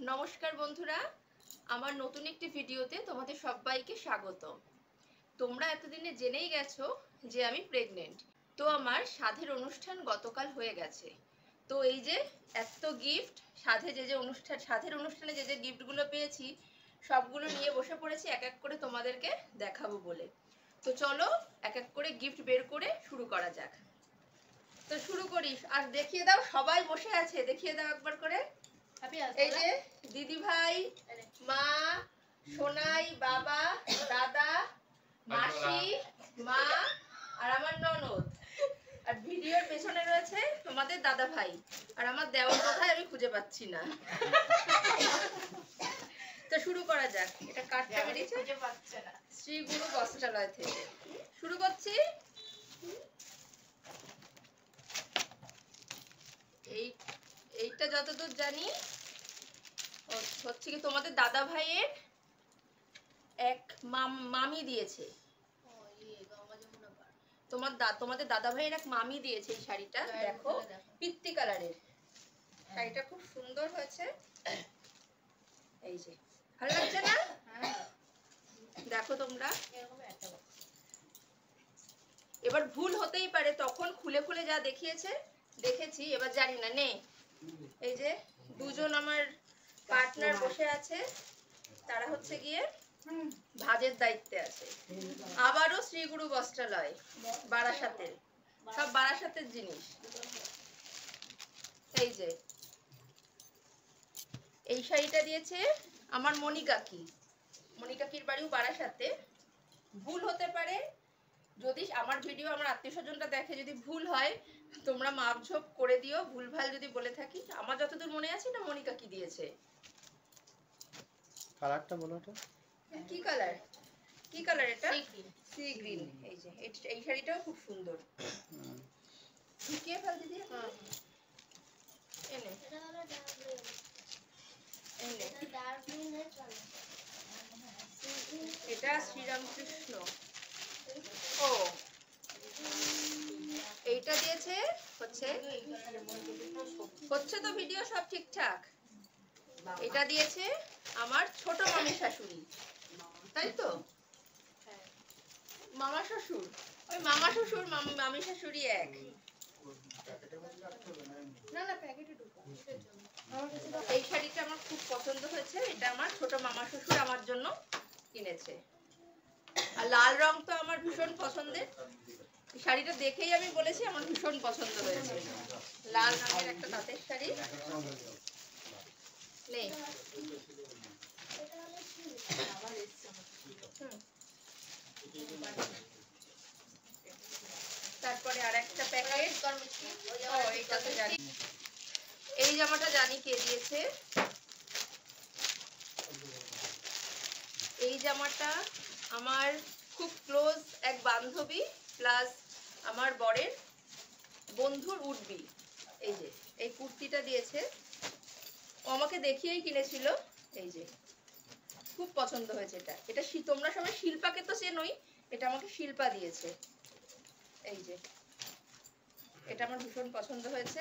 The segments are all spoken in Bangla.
নমস্কার বন্ধুরা, আমার নতুন একটি ভিডিওতে তোমাদের সবাইকে স্বাগত। তোমরা এতদিনে জেনেই গেছো যে আমি প্রেগনেন্ট। তো আমার সাধের অনুষ্ঠান গতকাল হয়ে গেছে। তো এই যে এত গিফট, সাধের অনুষ্ঠানে যে যে গিফটগুলো পেয়েছি সবগুলো নিয়ে বসে পড়েছি এক এক করে তোমাদেরকে দেখাবো বলে। তো চলো এক এক করে গিফট বের করে শুরু করা যাক। তো শুরু করিস আর দেখিয়ে দাও, সবাই বসে আছে, দেখিয়ে দাও একবার করে। এই যে দিদি ভাই, মা, সোনাই, বাবা, দাদা, মাসি, মা আর আমার ননদ। আর ভিডিওর পেছনে রয়েছে তোমাদের দাদা ভাই। আর আমার দেওয়ার কোথায় আমি খুঁজে পাচ্ছি না। তো শুরু করা যাক। এটা কাটতে বেরিয়েছে, খুঁজে পাচ্ছে না। শ্রী গুরু বস্ত্রালয় থেকে শুরু করছি। এইটা যতদূর জানি হচ্ছে কি তোমাদের দাদা ভাইয়ের এক মামি দিয়েছে। তোমাদের দাদা ভাইয়ের এক মামি দিয়েছে এই শাড়িটা। দেখো পিত্তি কালারের শাড়িটা খুব সুন্দর হয়েছে। এই যে ভালো লাগছে না? দেখো তোমরা, এবার ভুল হতেই পারে, তখন খুলে খুলে যা দেখেছি, এবার জানি না। নে, এই যে দুজন আমার পার্টনার বসে আছে, তারা হচ্ছে গিয়ে ভাজের দায়িত্বে আছে। আবারও শ্রী গুরু বস্ত্রালয়, বারাসাতের, সব বারাসাতের জিনিস। এই যে এই শাড়িটা দিয়েছে আমার মণিকাকির বাড়িও বারাসাতে। ভুল হতে পারে, যদি আমার ভিডিও আমার আত্মীয় স্বজনটা দেখে, যদি ভুল হয় তোমরা মাপঝোপ করে দিও, ভুলভাল যদি বলে থাকি। আমার যতদূর মনে আছে না মণিকাকি দিয়েছে। কালারটা বলো তো, কি কালার? কি কালার এটা? Sea green. এই যে এই শাড়িটাও খুব সুন্দর। ঢুকিয়ে ফেল দিদি। এনে এটা শ্রীরামকৃষ্ণ। ও, এইটা দিয়েছে হচ্ছে তো ভিডিও সব ঠিকঠাক। এটা দিয়েছে আমার ছোট মামি শাশুড়ি, তাই তো? মামা শ্বশুর, ওই মামা শ্বশুর মামি শাশুড়ি এক। না না, প্যাকেটে ঢুকা। এই শাড়িটা আমার খুব পছন্দ হয়েছে। এটা আমার ছোট মামা শ্বশুর আমার জন্য কিনেছে। আর লাল রং তো আমার ভীষণ পছন্দের। শাড়িটা দেখেই আমি বলেছি আমার ভীষণ পছন্দ হয়েছে। লাল রঙের একটা তাঁতের শাড়ি। নেই, তারপরে আর একটা প্যাকেট। এইটা তো জানি, এই জামাটা জানি কে দিয়েছে। এই জামাটা আমার খুব ক্লোজ এক বান্ধবী প্লাস আমার বরের বন্ধুর উঠবি। এই যে এই কুর্তিটা দিয়েছে, ও আমাকে দেখিয়েই কিনেছিল। এই যে খুব পছন্দ হয়েছে এটা। এটা তোমরা সবাই শিল্পাকে তো চেনোই, এটা আমাকে শিল্পা দিয়েছে। এই যে এটা আমার ভীষণ পছন্দ হয়েছে।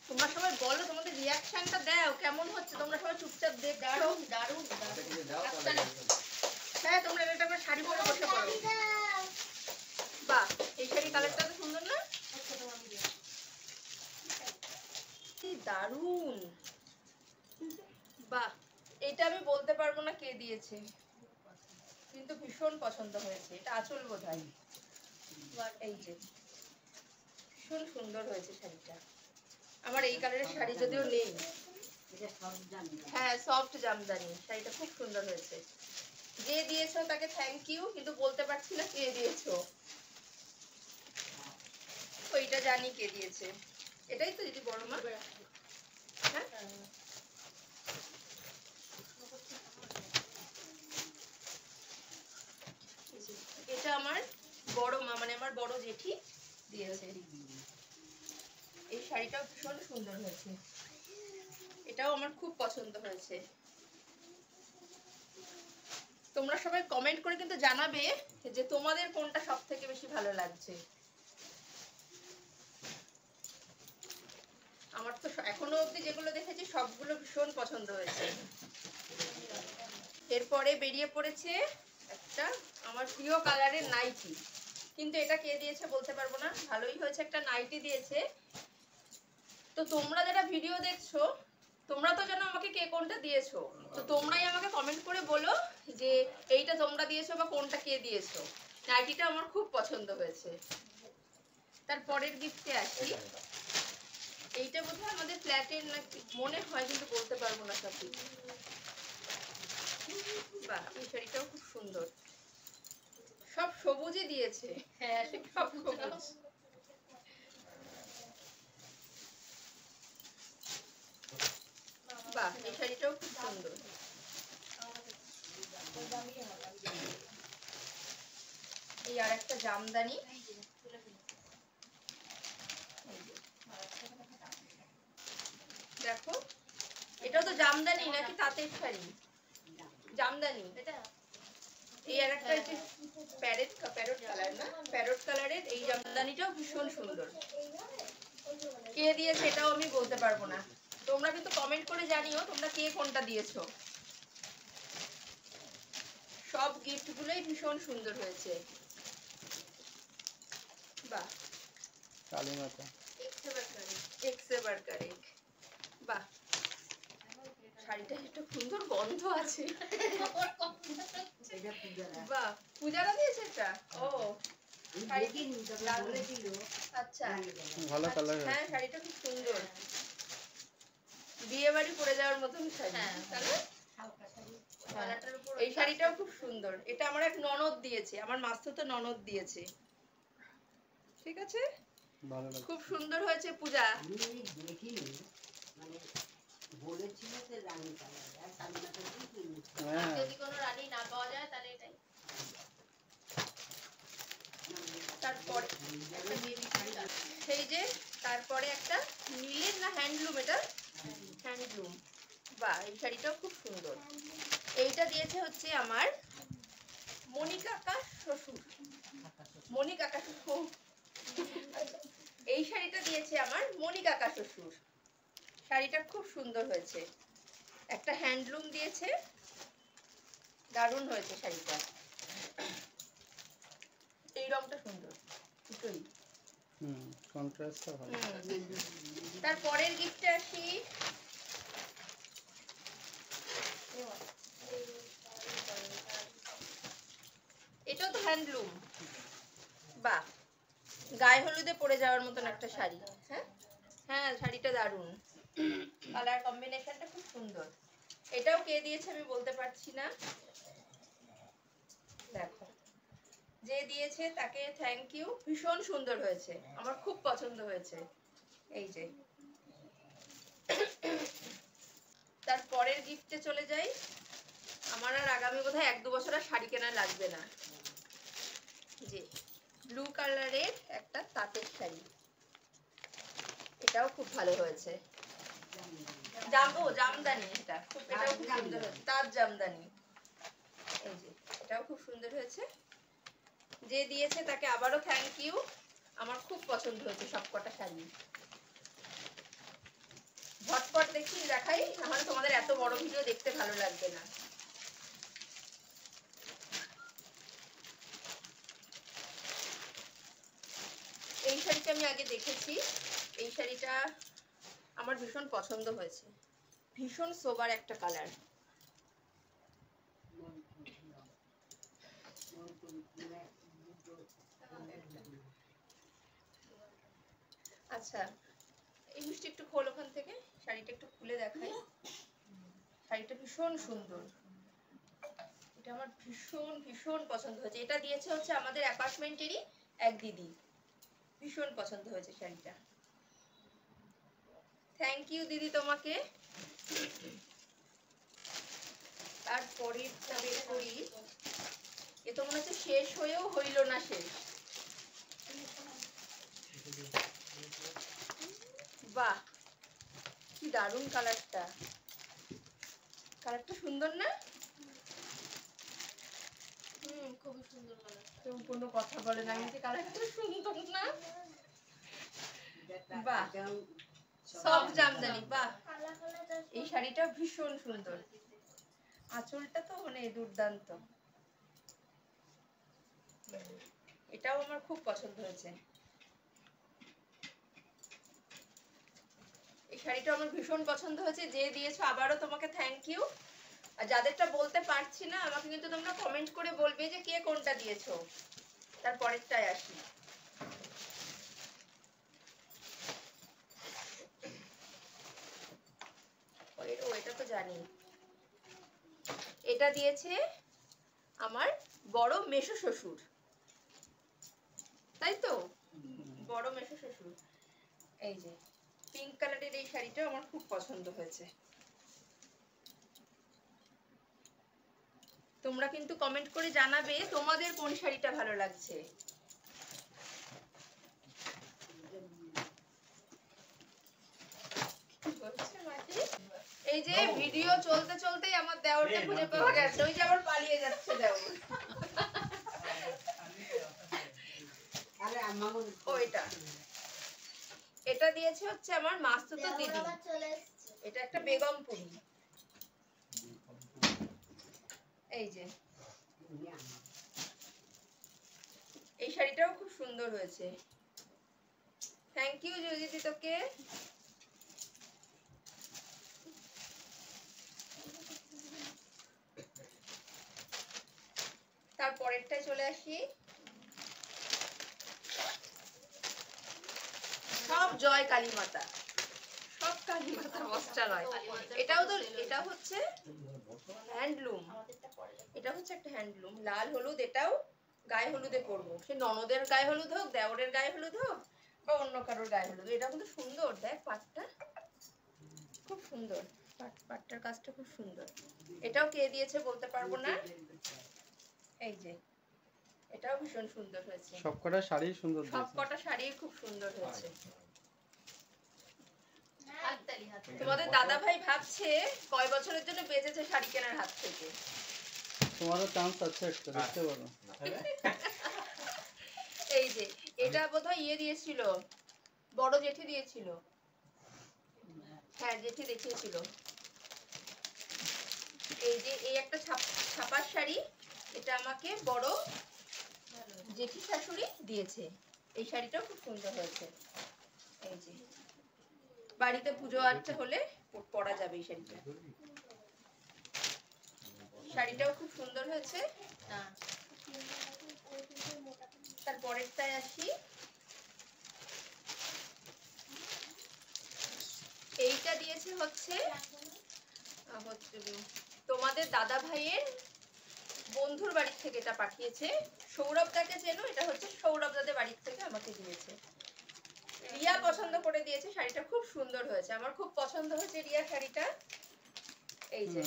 তোমরা সবাই বলো, তোমাদের রিয়াকশনটা দাও কেমন হচ্ছে। তোমরা সবাই চুপচাপ দেখছো। দারুণ। হ্যাঁ, তোমরা এটা একটা শাড়ি পরে বসে পড়ো। বাহ, এই শাড়ি কালারটা তো সুন্দর না? দারুণ, বাহ। এটা আমি বলতে পারবো না কে দিয়েছে, কিন্তু ভীষণ পছন্দ হয়েছে। এটা আঁচল বোধহয়। এই যে ভীষণ সুন্দর হয়েছে শাড়িটা। আমার এই কালারের শাড়ি যদিও নেই। হ্যাঁ, সফট জামদানি শাড়িটা খুব সুন্দর হয়েছে। যে দিয়েছো তাকে থ্যাংক ইউ, কিন্তু বলতে পারছি না কে দিয়েছো। ওইটা জানি কে দিয়েছে। এটাই তো দিদি বড় মা। হ্যাঁ, এটা আমার বড় মা, মানে আমার বড় জেঠি দিয়েছে। এই শাড়িটাও ভীষণ সুন্দর হয়েছে, এটাও আমার খুব পছন্দ হয়েছে। তোমরা সবাই কমেন্ট করে কিন্তু জানাবে যে তোমাদের কোনটা সব থেকে বেশি ভালো লাগছে। এখনো অবধি যেগুলো দেখেছি সবগুলো ভীষণ পছন্দ হয়েছে। এরপরে বেরিয়ে পড়েছে একটা আমার প্রিয় কালারের নাইটি, কিন্তু এটা কে দিয়েছে বলতে পারবো না। ভালোই হয়েছে, একটা নাইটি দিয়েছে। তো তোমরা যারা ভিডিও দেখছো তোমরা তো জানো আমাকে কে কোনটা দিয়েছো, তো তোমরাই আমাকে কমেন্ট করে বলো যে এইটা তোমরা দিয়েছো বা কোনটা কে দিয়েছো। নাইটিটা আমার খুব পছন্দ হয়েছে। তারপরের গিফটে আসি। এইটা বোধহয় আমাদের ফ্ল্যাটের নাকি মনে হয়, কিন্তু বলতে পারবো না সঠিক। বাহ, এই শাড়িটাও খুব সুন্দর। সব সবুজই দিয়েছে। হ্যাঁ, সব সবুজ। বাহ, এই শাড়িটাও খুব সুন্দর। এই আর একটা জামদানি। দেখো, এটাও তো জামদানি নাকি তাঁতের শাড়ি? জামদানি। এই আর একটা প্যারট কালার না, প্যারট কালারের এই জামদানিটাও ভীষণ সুন্দর। কে দিয়েছে এটাও আমি বলতে পারবো না। তোমরা কিন্তু কমেন্ট করে জানিও তোমরা কে কোনটা দিয়েছো। সব গিফট গুলোই ভীষণ সুন্দর হয়েছে। বাহ, কালী মাতা এক্সে বার্কারে। বাহ, শাড়িটা একটু সুন্দর গন্ধ আছে। বাহ, পূজারা দিয়েছে এটা। ও আচ্ছা, ভালো কালার। হ্যাঁ, শাড়িটা খুব সুন্দর, বিয়ে বাড়ি পরে যাওয়ার মতন শাড়ি। এই শাড়িটাও খুব সুন্দর। এটা আমার এক ননদ দিয়েছে, আমার মাস্তুতো ননদ দিয়েছে। ঠিক আছে, খুব সুন্দর হয়েছে পূজা। যদি কোনো রানী না পাওয়া যায় তাহলে এটাই। তারপরে সেই যে তারপরে একটা নীলের না হ্যান্ডলুম, এটা হ্যান্ডলুম। বাহ, এই শাড়িটাও খুব সুন্দর। এইটা দিয়েছে হচ্ছে আমার মণিকাকা শ্বশুর। মণিকাকা শ্বশুর। এই শাড়িটা দিয়েছে আমার মণিকাকা শ্বশুর। শাড়িটা খুব সুন্দর হয়েছে, একটা হ্যান্ডলুম দিয়েছে, দারুণ হয়েছে শাড়িটা। এই রংটা সুন্দর, দুটোই। কন্ট্রাস্টটা ভালো। তারপরের গিফটে আসি। এটাও তো হ্যান্ডলুম। বাহ, গায়ে হলুদে পরে যাওয়ার মতন একটা শাড়ি। হ্যাঁ হ্যাঁ, শাড়িটা দারুণ, কালার কম্বিনেশনটা খুব সুন্দর। এটাও কে দিয়েছে আমি বলতে পারছি না। দেখো, যে দিয়েছে তাকে থ্যাংক ইউ, ভীষণ সুন্দর হয়েছে, আমার খুব পছন্দ হয়েছে। এই যে তারপরের গিফটে চলে যাই। আমার আর আগামী বোধহয় 1-2 বছর আর শাড়ি কেনা লাগবে না। যে ব্লু কালারের একটা তাঁতের শাড়ি, এটাও খুব ভালো হয়েছে। জামদানি, এটাও খুব সুন্দর হয়েছে, তাঁত জামদানি। এই যে এটাও খুব সুন্দর হয়েছে। যে দিয়েছে তাকে আবারও থ্যাংক ইউ, আমার খুব পছন্দ হয়েছে সবকটা শাড়ি। ঝটপট দেখাই, নাহলে তোমাদের এত বড় ভিডিও দেখতে ভালো লাগবে না। এই শাড়িটা আমি আগে দেখেছি, এই শাড়িটা আমার ভীষণ পছন্দ হয়েছে, ভীষণ সোবার একটা কালার। আচ্ছা, এই মিষ্টি একটু খোল ওখান থেকে, শাড়িটা একটু খুলে দেখাই। শাড়িটা ভীষণ সুন্দর, এটা আমার ভীষণ ভীষণ পছন্দ হয়েছে। এটা দিয়েছে হচ্ছে আমাদের অ্যাপার্টমেন্টেরই এক দিদি, ভীষণ পছন্দ হয়েছে শাড়িটা। থ্যাংক ইউ দিদি তোমাকে। তারপরে বের করি, এ তো মনে হচ্ছে শেষ হয়েও হইল না শেষ। বাহ, কি দারুণ কালারটা, কালারটা সুন্দর না? খুবই সুন্দর কালার। কেউ কোনো কথা বলে না, কালারটা সুন্দর না? বাহ, সফট জামদানি, বাহ এই শাড়িটা ভীষণ সুন্দর, আঁচলটা তো মানে দুর্দান্ত, এটাও আমার খুব পছন্দ হয়েছে। এই শাড়িটা আমার ভীষণ পছন্দ হয়েছে, যে দিয়েছো আবারও তোমাকে থ্যাংক ইউ। আর যাদেরটা বলতে পারছি না আমাকে কিন্তু তোমরা কমেন্ট করে বলবে যে কে কোনটা দিয়েছো। তারপরেরটায় আসি। ও এটা তো জানি, এটা দিয়েছে আমার বড় মেসো শ্বশুর, তাই তো, বড় মেসো শ্বশুর। এই যে পিঙ্ক কালারের এই শাড়িটা আমার খুব পছন্দ হয়েছে। তোমরা কিন্তু কমেন্ট করে জানাবে তোমাদের কোন শাড়িটা ভালো লাগছে। এই যে ভিডিও চলতে চলতেই আমার দেওরকে খুঁজে পাওয়া গেছে, ওই যে আবার পালিয়ে যাচ্ছে দেওর। ওইটা, এটা দিয়েছে হচ্ছে আমার মাস্তুতো দিদি, এটা একটা বেগমপুরি। এই যে এই শাড়িটাও খুব সুন্দর হয়েছে, থ্যাংক ইউ জয়িতি তোকে। তারপরেরটায় চলে আসি, সব জয় কালী মাতা, সব কালী মাতা বস্ত্রালয়। এটাও তো, এটা হচ্ছে হ্যান্ডলুম, এটা হচ্ছে একটা হ্যান্ডলুম, লাল হলুদ, এটাও গায়ে হলুদে করবো, সে ননদের গায়ে হলুদ হোক, দেওরের গায়ে হলুদ হোক, বা অন্য কারোর গায়ে হলুদ। এটা কিন্তু সুন্দর, দেখ পাটটা খুব সুন্দর, পাটটার কাজটা খুব সুন্দর। এটাও কে দিয়েছে বলতে পারবো না। এই যে এটাও ভীষণ সুন্দর হয়েছে, সবকটা শাড়ি সুন্দর দিয়েছে, সবকটা শাড়ি খুব সুন্দর হয়েছে। তোমাদের দাদা ভাই ভাবছে কয় বছরের জন্য বেঁচেছে শাড়ি কেনার হাত থেকে। তোমারও চান্স আছে একটা, দেখতে পারো। এই যে এটা বোধহয় ইয়ে দিয়েছিল, বড় জেঠি দিয়েছিল, হ্যাঁ জেঠি দেখিয়েছিল। এই যে এই একটা ছাপার শাড়ি, এটা আমাকে বড় জেঠি শাশুড়ি দিয়েছে, এই শাড়িটাও খুব সুন্দর হয়েছে। এই যে বাড়িতে পুজো আর্চা হলে পরা যাবে এই শাড়িটা, শাড়িটাও খুব সুন্দর হয়েছে। তারপরেরটায় আসি, এইটা দিয়েছে হচ্ছে তোমাদের দাদা ভাইয়ের বন্ধুর বাড়ি থেকে, এটা পাঠিয়েছে সৌরভ দাকে চেনো, এটা হচ্ছে সৌরভ দাদের বাড়ি থেকে আমাকে দিয়েছে। রিয়া পছন্দ করে দিয়েছে, শাড়িটা খুব সুন্দর হয়েছে, আমার খুব পছন্দ হয়েছে রিয়া শাড়িটা। এই যে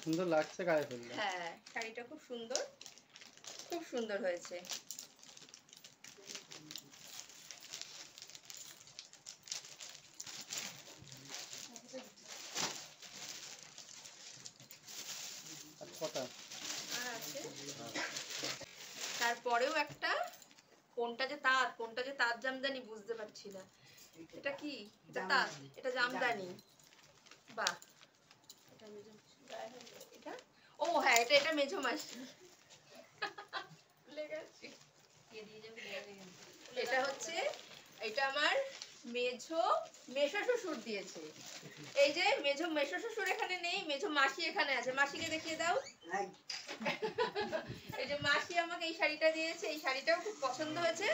সুন্দর লাগছে গায়ে ফেললে, হ্যাঁ শাড়িটা খুব সুন্দর, খুব সুন্দর হয়েছে। তারপরেও একটা, কোনটা যে তাঁত কোনটা যে তাঁত জামদানি বুঝতে পারছি না, এটা কি, এটা তাঁত, এটা জামদানি, বাহ এটা, ও হ্যাঁ এটা এটা মেঝো মাসি, এটা হচ্ছে, এটা আমার মেঝো মেশো শ্বশুর দিয়েছে। এই যে মেঝো মেশো শ্বশুর এখানে নেই, মেঝো মাসি এখানে আছে, মাসিকে দেখিয়ে দাও। এই যে মাসি আমাকে এই শাড়িটা দিয়েছে, এই শাড়িটাও খুব পছন্দ হয়েছে,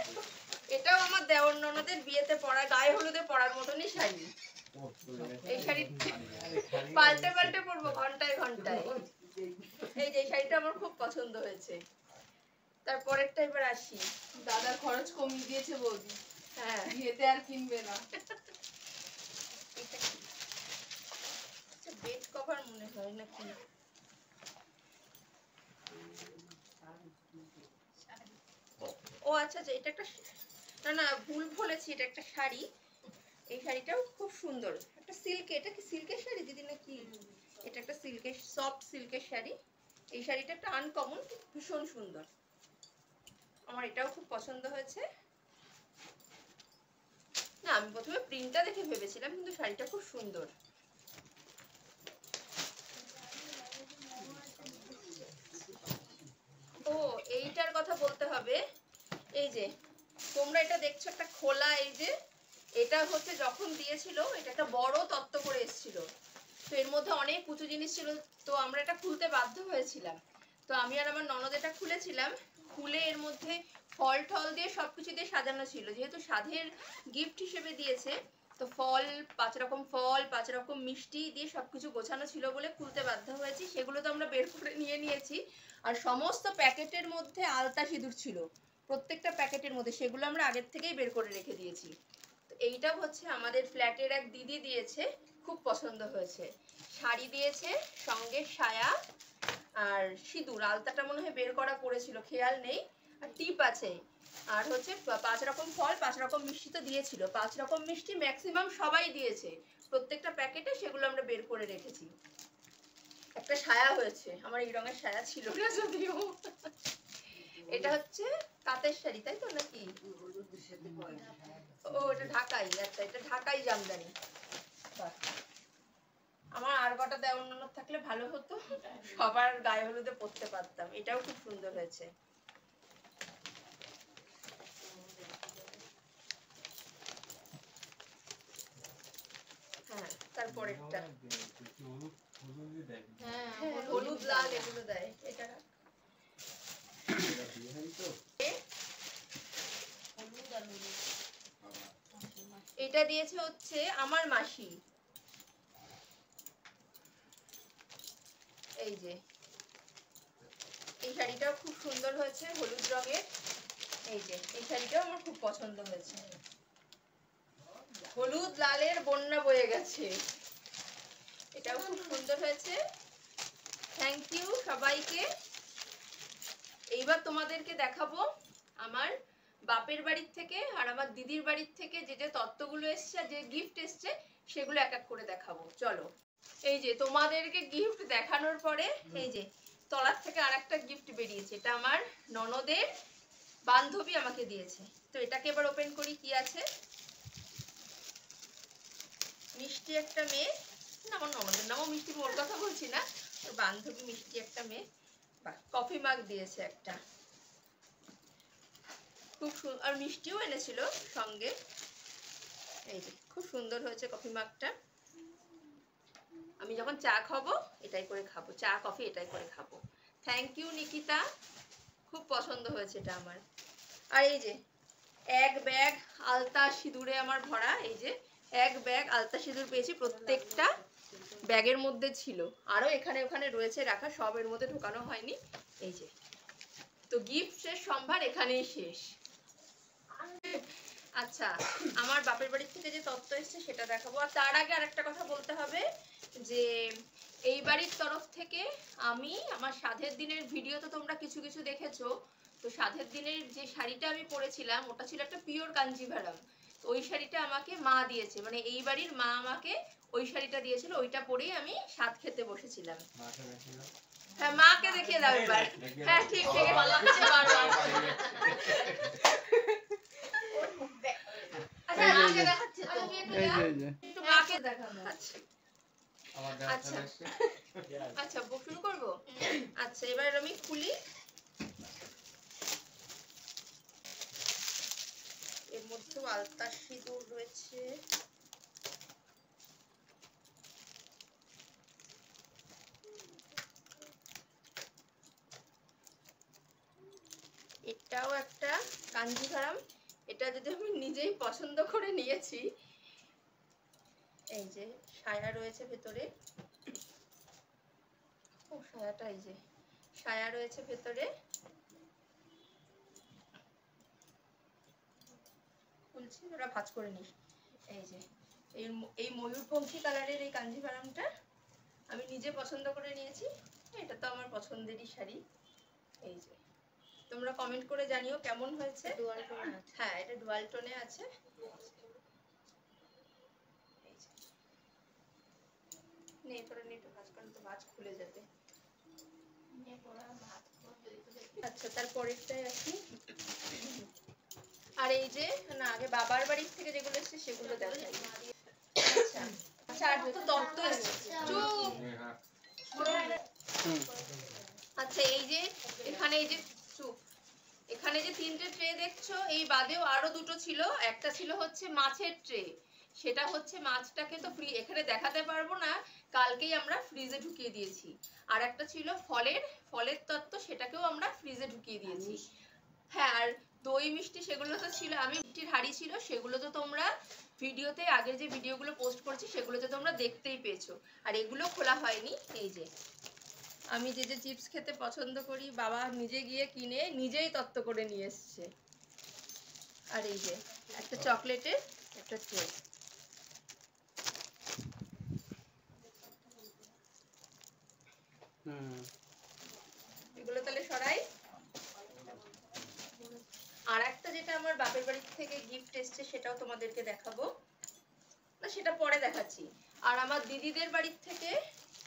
এটাও আমার দেওর ননদের বিয়েতে পরা, গায়ে হলুদে পরার মতনই শাড়ি। এই শাড়ি পাল্টে পাল্টে পরবো ঘন্টায় ঘন্টায়। এই যে শাড়িটা আমার খুব পছন্দ হয়েছে। তারপরেরটা এবার আসি, দাদা খরচ কমিয়ে দিয়েছে বৌদি, হ্যাঁ বিয়েতে আর কিনবে না। বেড কভার মনে হয় নাকি, ও আচ্ছা আচ্ছা এটা একটা, না না ভুল বলেছি, এটা একটা শাড়ি, এই শাড়িটাও খুব সুন্দর, একটা সিল্ক, এটা কি সিল্কের শাড়ি দিদি নাকি, এটা একটা সিল্কের, সফট সিল্কের শাড়ি। এই শাড়িটা একটা আনকমন, ভীষণ সুন্দর, আমার এটাও খুব পছন্দ হয়েছে। না, আমি প্রথমে প্রিন্টটা দেখে ভেবেছিলাম, কিন্তু শাড়িটা খুব সুন্দর। ও, এইটার কথা বলতে হবে। এই যে তোমরা এটা দেখছো একটা খোলা, এই যে এটা হচ্ছে যখন দিয়েছিল এটা একটা বড় তত্ত্ব করে এসেছিল, তো এর মধ্যে অনেক কুচু জিনিস ছিল, তো আমরা এটা খুলতে বাধ্য হয়েছিলাম। তো আমি আর আমার ননদ এটা খুলেছিলাম, খুলে এর মধ্যে ফল টল দিয়ে সবকিছু দিয়ে সাজানো ছিল, যেহেতু সাধের গিফট হিসেবে দিয়েছে, তো ফল 5 রকম ফল 5 রকম মিষ্টি দিয়ে সবকিছু গোছানো ছিল বলে খুলতে বাধ্য হয়েছি। সেগুলো তো আমরা বের করে নিয়েছি। আর সমস্ত প্যাকেটের মধ্যে আলতা সিঁদুর ছিল, প্রত্যেকটা প্যাকেটের মধ্যে, সেগুলো আমরা আগের থেকেই বের করে রেখে দিয়েছি। তো এইটাও হচ্ছে আমাদের ফ্ল্যাটের এক দিদি দিয়েছে, খুব পছন্দ হয়েছে। শাড়ি দিয়েছে, সঙ্গে সায়া আর সিঁদুর, আলতাটা মনে হয় বের করা পড়েছিল, খেয়াল নেই। আর টিপ আছে, আর হচ্ছে 5 রকম ফল 5 রকম মিষ্টি তো দিয়েছিল। 5 রকম মিষ্টি ম্যাক্সিমাম সবাই দিয়েছে প্রত্যেকটা প্যাকেটে, সেগুলো আমরা বের করে রেখেছি। একটা সায়া হয়েছে, আমার এই রঙের সায়া ছিল না যদিও। এটা হচ্ছে তাঁতের শাড়ি, তাই তো নাকি? ও, এটা ঢাকাই। আচ্ছা, এটা ঢাকাই জামদানি। আমার আর কটা দেওয়ার অন্য থাকলে ভালো হতো, সবার গায়ে হলুদে পরতে পারতাম। এটাও খুব সুন্দর হয়েছে। হ্যাঁ, তারপরেরটা হলুদ লাল এগুলো দেয়। এটা এটা দিয়েছে হচ্ছে আমার মাসি। এই যে এই শাড়িটাও খুব সুন্দর হয়েছে, হলুদ রঙের। এই যে এই শাড়িটাও আমার খুব পছন্দ হয়েছে, হলুদ লালের বন্যা বয়ে গেছে। এটাও খুব সুন্দর হয়েছে। থ্যাংক ইউ সবাইকে। এইবার তোমাদেরকে দেখাবো আমার বাপের বাড়ির থেকে আর আমার দিদির বাড়ির থেকে যে যে তত্ত্বগুলো এসছে, যে গিফট এসছে, সেগুলো এক এক করে দেখাবো। চলো। এই যে তোমাদেরকে গিফট দেখানোর পরে এই যে তলার থেকে আরেকটা গিফট বেরিয়েছে, এটা আমার ননদের বান্ধবী আমাকে দিয়েছে। তো এটাকে এবার ওপেন করি, কি আছে। মিষ্টি একটা মেয়ে, না আমার ননদের নামও মিষ্টি, মোর কথা বলছি না, ওর বান্ধবী মিষ্টি একটা মেয়ে। কফি মাগ দিয়েছে একটা, খুব আর মিষ্টিও এনেছিল সঙ্গে। এই যে খুব সুন্দর হয়েছে কফি মাগটা। আমি যখন চা খাবো এটাই করে খাবো, চা কফি এটাই করে খাবো। থ্যাংক ইউ নিকিতা, খুব পছন্দ হয়েছে এটা আমার। আর এই যে এক ব্যাগ আলতা সিঁদুরে আমার ভরা, এই যে এক ব্যাগ আলতা সিঁদুর পেয়েছি, প্রত্যেকটা ব্যাগের মধ্যে ছিল, আরো এখানে ওখানে রয়েছে রাখা, সব এর মধ্যে ঢোকানো হয়নি। এই যে, তো গিফটের সম্ভার এখানেই শেষ। আচ্ছা, আমার বাপের বাড়ির থেকে যে তত্ত্ব এসছে সেটা দেখাবো। আর তার আগে আরেকটা কথা বলতে হবে, যে এই বাড়ির তরফ থেকে আমি আমার সাধের দিনের ভিডিও তো তোমরা কিছু কিছু দেখেছো, তো সাধের দিনের যে শাড়িটা আমি পরেছিলাম ওটা ছিল একটা পিওর কাঞ্জিভারাম। তো ওই শাড়িটা আমাকে মা দিয়েছে, মানে এই বাড়ির মা আমাকে ওই শাড়িটা দিয়েছিল, ওইটা পরেই আমি স্বাদ খেতে বসেছিলাম। হ্যাঁ, মাকে দেখিয়ে দাও এবার। হ্যাঁ, ঠিক ঠিক পালাচ্ছে বারবার। আচ্ছা, মাকে দেখাচ্ছে তো। এই যে একটু মাকে দেখাবো। আচ্ছা আচ্ছা, শুরু করবো। আচ্ছা, এবার আমি খুলি। এর মধ্যে আলতা সিঁদুর রয়েছে, এটাও একটা কাঞ্জিভারাম, এটা যদি আমি নিজেই পছন্দ করে নিয়েছি। এই যে সায়া রয়েছে ভেতরে, ও সায়াটা, এই যে সায়া রয়েছে ভেতরে, খুলছি, ওরা ভাঁজ করে নিস। এই যে এই ময়ূরপঙ্খী কালারের এই কাঞ্জিভারামটা আমি নিজে পছন্দ করে নিয়েছি। এটা তো আমার পছন্দেরই শাড়ি। এই যে তোমরা কমেন্ট করে জানিও কেমন হয়েছে। ডুয়াল টোনে আছে, হ্যাঁ এটা ডুয়াল টোনে আছে। নে তোরা নে, একটু ভাঁজ করেন তো, ভাঁজ খুলে যাবে। আচ্ছা, তারপরেরটাই আসি। আর এই যে না আগে বাবার বাড়ির থেকে যেগুলো এসেছে সেগুলো দেখাই। আচ্ছা আচ্ছা আর তো তত্ত্ব এসেছে। চুপ। আচ্ছা এই যে এখানে এই যে চুপ, এখানে যে 3টে ট্রে দেখছো, এই বাদেও আরো 2টো ছিল। একটা ছিল হচ্ছে মাছের ট্রে, সেটা হচ্ছে মাছটাকে তো এখানে দেখাতে পারবো না, কালকেই আমরা ফ্রিজে ঢুকিয়ে দিয়েছি। আর একটা ছিল ফলের তত্ত্ব, সেটাকেও আমরা ফ্রিজে ঢুকিয়ে দিয়েছি। হ্যাঁ আর দই মিষ্টি সেগুলো তো ছিল, আমি মিষ্টির হাড়ি ছিল, সেগুলো তো তোমরা ভিডিওতে আগের যে ভিডিওগুলো পোস্ট করছি সেগুলোতে তোমরা দেখতেই পেয়েছো। আর এগুলো খোলা হয়নি। এই যে আমি যে যে চিপস খেতে পছন্দ করি, বাবা নিজে গিয়ে কিনে নিজেই তত্ত্ব করে নিয়ে এসছে। আর এই যে একটা চকলেটের একটা ট্রে। এগুলো তাহলে সরাই। আর একটা যেটা আমার বাপের বাড়ি থেকে গিফট এসছে সেটাও তোমাদেরকে দেখাবো, না সেটা পরে দেখাচ্ছি। আর আমার দিদিদের বাড়ির থেকে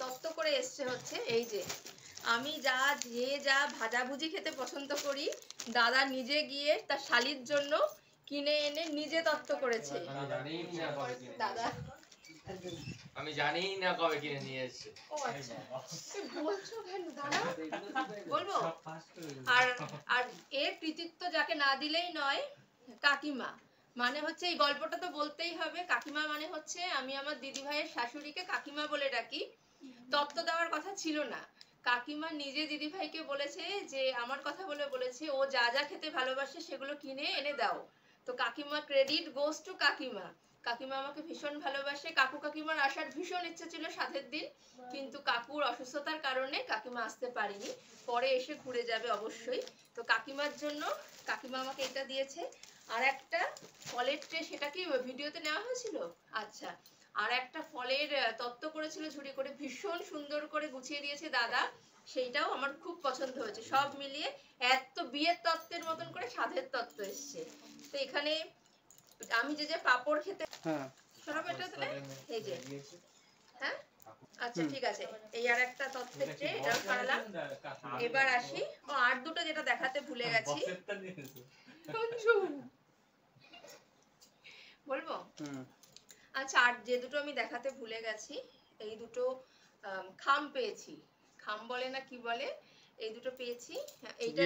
তত্ত্ব করে এসছে হচ্ছে এই যে আমি যা ভাজাভুজি খেতে পছন্দ করি, দাদা নিজে গিয়ে তার শালির জন্য কিনে এনে নিজে তত্ত্ব করেছে। দাদা আমি জানি না কবে কিনে নিয়ে এসেছে। ও আচ্ছা বলছো কেন দাদা, বলবো। আর আর এর কৃতিত্ব যাকে না দিলেই নয়, কাকিমা। মানে হচ্ছে এই গল্পটা তো বলতেই হবে। কাকিমা মানে হচ্ছে আমি আমার দিদি ভাইয়ের শাশুড়িকে কাকিমা বলে ডাকি। তত্ত্ব দেওয়ার কথা ছিল না, কাকিমা নিজে দিদি ভাইকে বলেছে যে আমার কথা বলে বলেছে ও যা যা খেতে ভালোবাসে সেগুলো কিনে এনে দাও। তো কাকিমা, ক্রেডিট গোস টু কাকিমা। কাকিমা আমাকে ভীষণ ভালোবাসে। কাকু কাকিমার আসার ভীষণ ইচ্ছে ছিল সাধের দিন, কিন্তু কাকুর অসুস্থতার কারণে কাকিমা আসতে পারেনি, পরে এসে ঘুরে যাবে অবশ্যই। তো কাকিমার জন্য কাকিমা আমাকে এটা দিয়েছে। আর একটা ফলের ট্রে, সেটা কি ভিডিওতে নেওয়া হয়েছিল? আচ্ছা আর একটা ফলের তত্ত্ব করেছিল ঝুড়ি করে, ভীষণ সুন্দর করে গুছিয়ে দিয়েছে দাদা, সেইটাও আমার খুব পছন্দ হয়েছে। সব মিলিয়ে এত বিয়ের তত্ত্বের মতন করে সাধের তত্ত্ব এসছে। তো এখানে আমি যে যে পাপড় খেতে সরাবো এটা তাহলে এই যে হ্যাঁ আচ্ছা ঠিক আছে। এই আর একটা তত্ত্বের ট্রে, এটাও সরালাম। এবার আসি ও আর 2টো যেটা দেখাতে ভুলে গেছি, বলবো। আচ্ছা আর যে 2টো আমি দেখাতে ভুলে গেছি, এই 2টো খাম পেয়েছি, খাম বলে না কি বলে, এই 2টো পেয়েছি। এইটা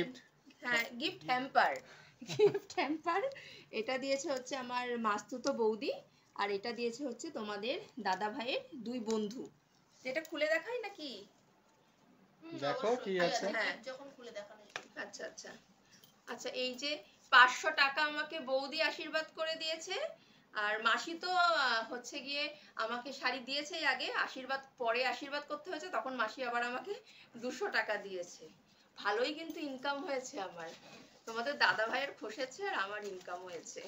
হ্যাঁ গিফট হ্যাম্পার, গিফট হ্যাম্পার। এটা দিয়েছে হচ্ছে আমার মাস্তুতো বৌদি, আর এটা দিয়েছে হচ্ছে তোমাদের দাদা ভাইয়ের 2 বন্ধু। এটা খুলে দেখাই নাকি? দেখো কি আছে। হ্যাঁ যখন খুলে দেখানো। আচ্ছা আচ্ছা আচ্ছা এই যে 500 টাকা আমাকে বৌদি আশীর্বাদ করে দিয়েছে। আর মাসি তো হচ্ছে গিয়ে আমাকে শাড়ি দিয়েছে আগে, আশীর্বাদ পরে আশীর্বাদ করতে হয়েছে, তখন মাসি আবার আমাকে 200 টাকা দিয়েছে। ভালোই কিন্তু ইনকাম হয়েছে আমার। তোমাদের দাদা ভাইয়ের খসেছে আর আমার ইনকাম হয়েছে।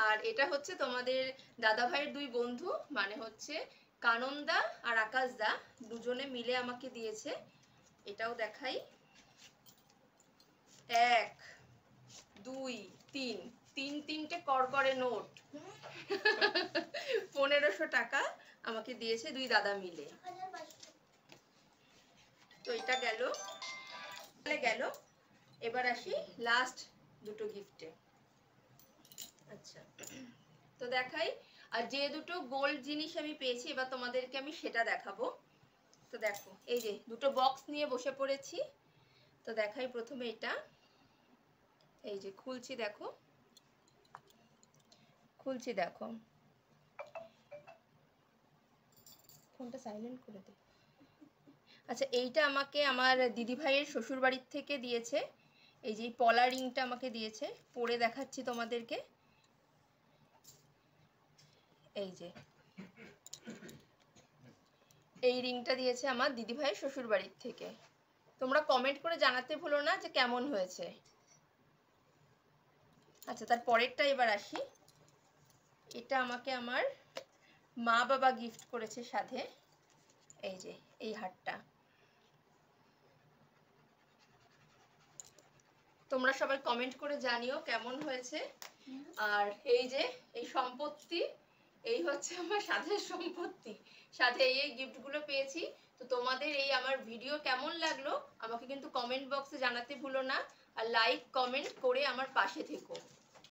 আর এটা হচ্ছে তোমাদের দাদা ভাইয়ের 2 বন্ধু, মানে হচ্ছে কাননদা আর আকাশদা, দুজনে মিলে আমাকে দিয়েছে। এটাও দেখাই। 1 2 3 3টে করকরে নোট 1500 টাকা আমাকে দিয়েছে 2 দাদা মিলে। তো এটা গেল। এবার আসি লাস্ট 2টো গিফটে। আচ্ছা তো দেখাই। আর যে 2টো গোল্ড জিনিস আমি পেয়েছি এবার তোমাদেরকে আমি সেটা দেখাবো। তো দেখো এই যে 2টো বক্স নিয়ে বসে পড়েছি। তো দেখাই প্রথমে এটা, এই যে খুলছি, দেখো ফোনটা সাইলেন্ট করে দে। আচ্ছা এইটা আমাকে আমার দিদি ভাইয়ের শ্বশুর বাড়ির থেকে দিয়েছে। এই যে পলা রিংটা আমাকে দিয়েছে, পরে দেখাচ্ছি তোমাদেরকে। এই যে এই রিংটা দিয়েছে আমার দিদি ভাইয়ের শ্বশুর বাড়ির থেকে। তোমরা কমেন্ট করে জানাতে ভুলো না যে কেমন হয়েছে। আচ্ছা তার পরেরটা এবার আসি। এটা আমাকে আমার মা বাবা গিফট করেছে সাথে। এই যে এই হারটা, তোমরা সবাই কমেন্ট করে জানিও কেমন হয়েছে। আর এই যে এই সম্পত্তি, এই হচ্ছে আমার সাথের সম্পত্তি, সাথে এই গিফটগুলো পেয়েছি। তো তোমাদের এই আমার ভিডিও কেমন লাগলো আমাকে কিন্তু কমেন্ট বক্সে জানাতে ভুলো না। আর লাইক কমেন্ট করে আমার পাশে থেকো।